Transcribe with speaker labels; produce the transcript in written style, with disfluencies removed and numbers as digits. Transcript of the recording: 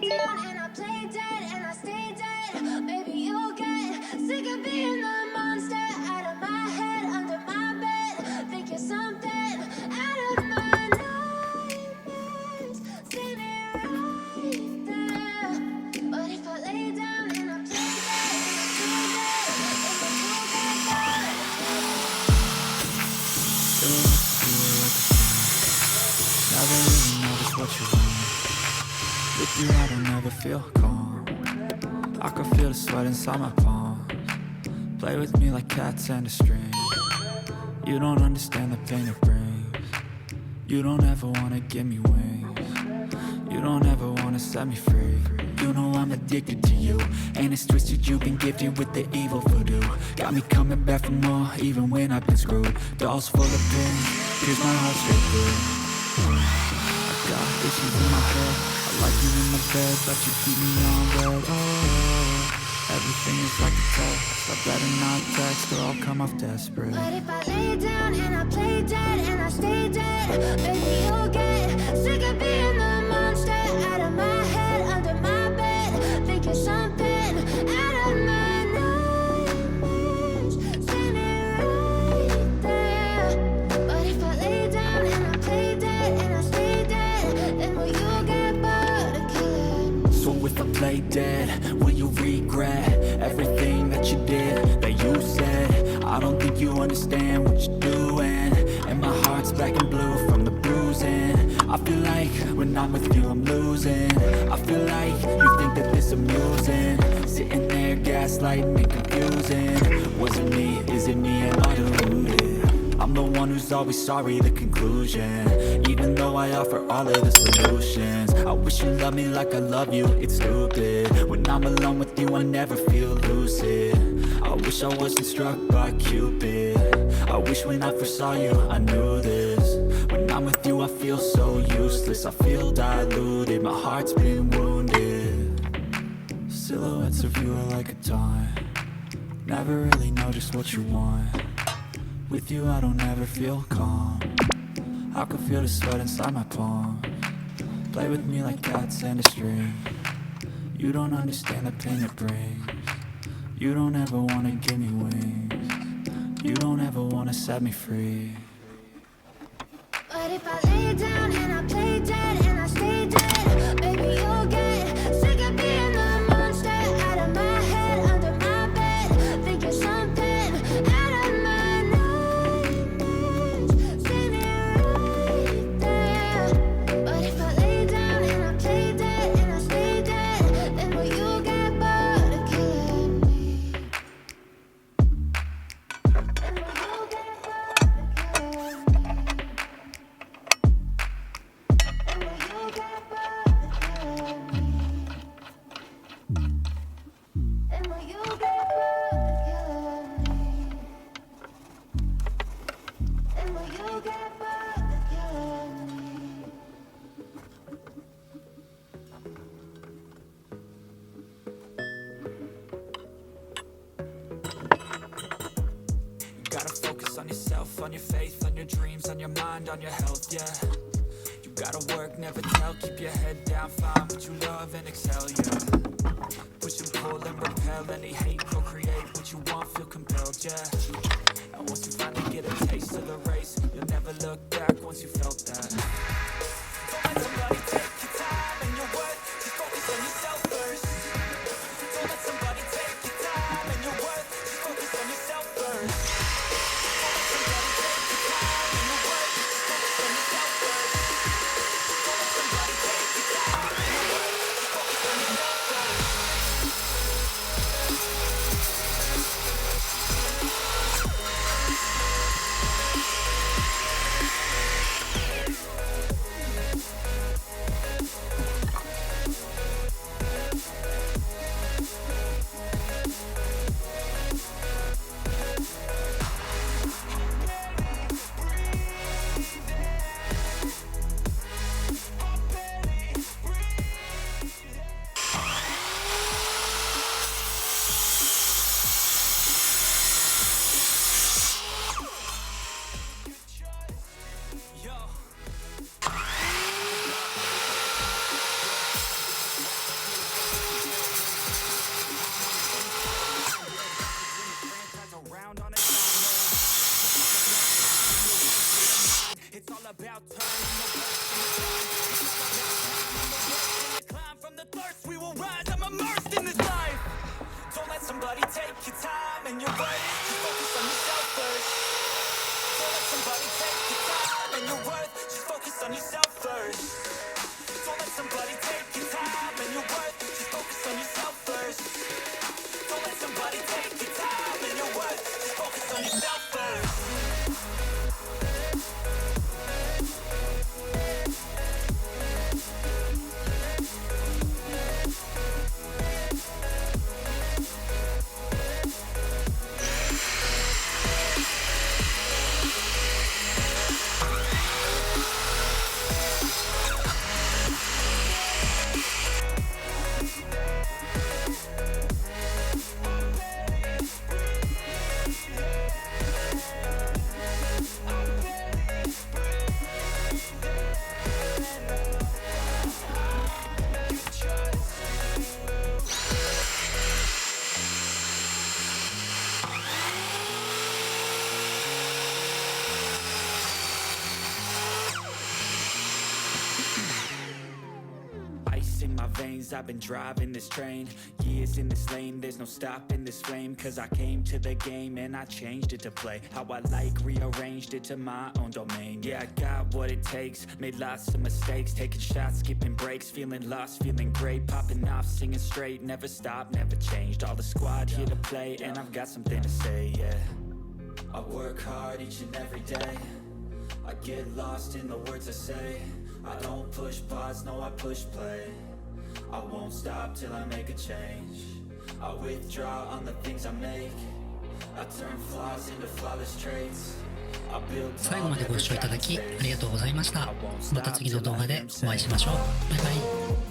Speaker 1: lay down and I play dead and I stay dead. Maybe you'll get sick of being the monster out of my head, under my bed. Think you're something out of my nightmares. Standing right there. But if I lay down and I play dead and I stay dead, then you'll get bored.
Speaker 2: Never really know just what you want. With you I don't ever feel calm. I can feel the sweat inside my palm. Play with me like cats and a string. You don't understand the pain it brings. You don't ever wanna give me wings. You don't ever wanna set me free. You know I'm addicted to you, and it's twisted. You've been gifted with the evil voodoo. Got me coming back for more, even when I've been screwed. Dolls full of pins, pierce my heart straight through. I got issues in my head. I like you in my bed, but you keep me on red. Oh, everything is like a test. I better not text or I'll come off desperate.
Speaker 1: But if I lay down and I play dead and I stay dead, maybe you'll get sick of being the monster out of my head, under my bed. Think you're something out of my nightmares. Standing right there. But if I lay down and I play dead and I stay dead, then will you get bored of killing me?
Speaker 2: So if I play dead, will you regret everything that you did, that you said? I don't think you understand what you're doing, and my heart's black and blue from the bruising. I feel like when I'm with you I'm losing. I feel like you think that this amusing, sitting there gaslighting and confusing. Was it me? Is it me? Am I deluded? I'm the one who's always sorry, the conclusion. Even though I offer all of the solutions, I wish you loved me like I love you, it's stupid. When I'm alone with you I never feel lucid. I wish I wasn't struck by Cupid. I wish when I first saw you I knew this. When I'm with you I feel so useless. I feel diluted, my heart's been wounded. Silhouettes of you are like a taunt. Never really know just what you want. With you I don't ever feel calm. I can feel the sweat inside my palm. Play with me like cats and a string. You don't understand the pain it brings. You don't ever wanna give me wings. You don't ever wanna set me free.
Speaker 1: But if I lay down and I play dead and I stay dead, maybe you'll get sick of being the monster out of my head, under my bed. Think you're something out of my nightmares. Standing right there. But if I lay down and I play dead and I stay dead, then will you get bored of killing me? Then will you get bored of killing me? And will you get bored of killing me? And will you get bored of killing me? And will you get bored of killing me?
Speaker 2: You gotta focus on yourself, on your faith, on your dreams, on your mind, on your health, yeah. You gotta work, never tell, keep your head down, find what you love and excel, yeah. Push and pull and repel any hate, procreate what you want, feel compelled, yeah. And once you finally get a taste of the race, you'll never look back once you felt that. Don't let somebody take your time and your worth, just focus on yourself first. Don't let somebody take your time and your worth, just focus on yourself first. Don't let somebody take your time and your worth, just focus on yourself first. Don't let somebody take your time and your worth, just focus on yourself first. ice in my veins, I've been driving this train. Years in this lane, there's no stopping this flame. Cause I came to the game and I changed it to play how I like, rearranged it to my own domain. Yeah, I got what it takes, made lots of mistakes, taking shots, skipping breaks, feeling lost, feeling great, popping off, singing straight, never stopped, never changed. All the squad here to play, and I've got something to say, yeah. I work hard each and every day, I get lost in the words I say. I don't push pause, no I push play. I won't stop till I make a change. I withdraw on the things I make. I turn flaws into flawless traits.
Speaker 3: 最後までご視聴いただきありがとうございました。また次の動画でお会いしましょう。バイバイ。